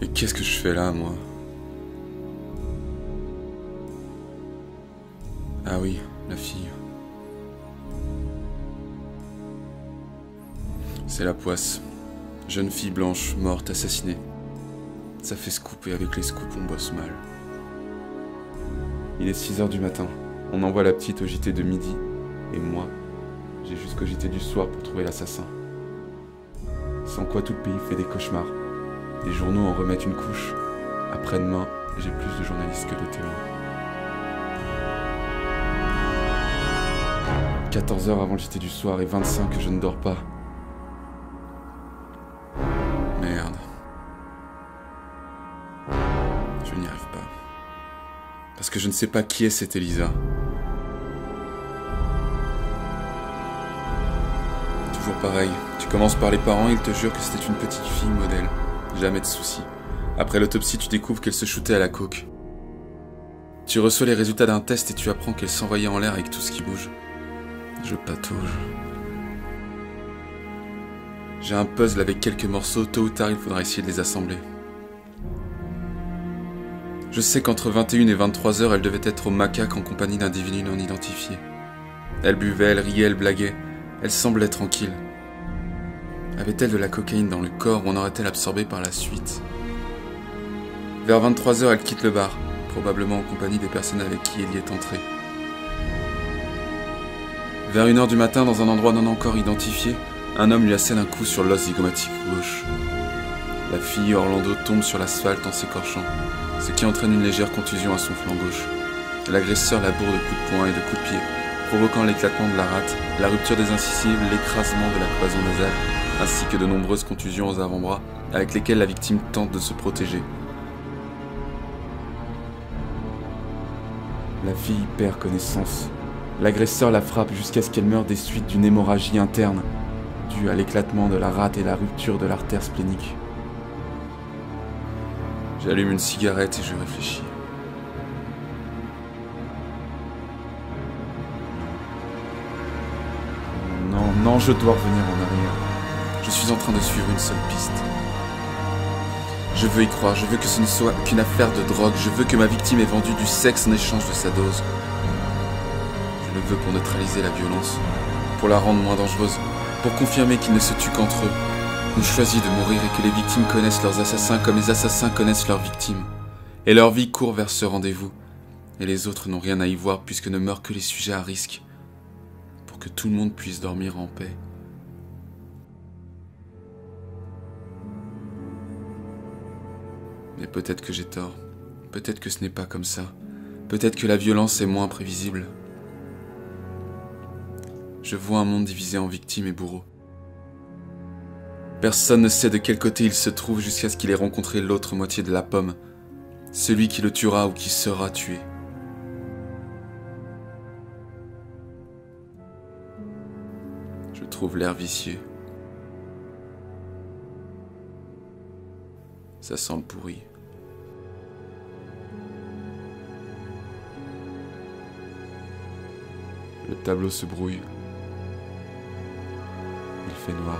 Et qu'est-ce que je fais là, moi? Ah oui, la fille. C'est la poisse. Jeune fille blanche, morte, assassinée. Ça fait scoop et avec les scoops on bosse mal. Il est 6h du matin. On envoie la petite au JT de midi. Et moi, j'ai jusqu'au JT du soir pour trouver l'assassin. Sans quoi tout le pays fait des cauchemars. Les journaux en remettent une couche. Après-demain, j'ai plus de journalistes que de témoins. 14h avant le JT du soir et 25 que je ne dors pas. Merde. Je n'y arrive pas. Parce que je ne sais pas qui est cette Elisa. Toujours pareil. Tu commences par les parents, ils te jurent que c'était une petite fille modèle. Jamais de soucis. Après l'autopsie, tu découvres qu'elle se shootait à la coke. Tu reçois les résultats d'un test et tu apprends qu'elle s'envoyait en l'air avec tout ce qui bouge. Je patauge. J'ai un puzzle avec quelques morceaux, tôt ou tard il faudra essayer de les assembler. Je sais qu'entre 21 et 23 heures, elle devait être au macaque en compagnie d'un individu non identifié. Elle buvait, elle riait, elle blaguait. Elle semblait tranquille. Avait-elle de la cocaïne dans le corps ou en aurait-elle absorbé par la suite? Vers 23 heures, elle quitte le bar, probablement en compagnie des personnes avec qui elle y est entrée. Vers 1h du matin, dans un endroit non encore identifié, un homme lui assène un coup sur l'os zygomatique gauche. La fille Orlando tombe sur l'asphalte en s'écorchant, ce qui entraîne une légère contusion à son flanc gauche. L'agresseur la bourre de coups de poing et de coups de pied, provoquant l'éclatement de la rate, la rupture des incisives, l'écrasement de la cloison nasale, ainsi que de nombreuses contusions aux avant-bras, avec lesquelles la victime tente de se protéger. La fille perd connaissance. L'agresseur la frappe jusqu'à ce qu'elle meure des suites d'une hémorragie interne, due à l'éclatement de la rate et la rupture de l'artère splénique. J'allume une cigarette et je réfléchis. Non, je dois revenir en arrière. Je suis en train de suivre une seule piste. Je veux y croire, je veux que ce ne soit qu'une affaire de drogue, je veux que ma victime ait vendu du sexe en échange de sa dose. Je le veux pour neutraliser la violence, pour la rendre moins dangereuse, pour confirmer qu'ils ne se tuent qu'entre eux. On choisit de mourir et que les victimes connaissent leurs assassins comme les assassins connaissent leurs victimes. Et leur vie court vers ce rendez-vous. Et les autres n'ont rien à y voir puisque ne meurent que les sujets à risque. Pour que tout le monde puisse dormir en paix. Mais peut-être que j'ai tort. Peut-être que ce n'est pas comme ça. Peut-être que la violence est moins prévisible. Je vois un monde divisé en victimes et bourreaux. Personne ne sait de quel côté il se trouve jusqu'à ce qu'il ait rencontré l'autre moitié de la pomme. Celui qui le tuera ou qui sera tué. Je trouve l'air vicieux. Ça sent le pourri. Le tableau se brouille. Il fait noir.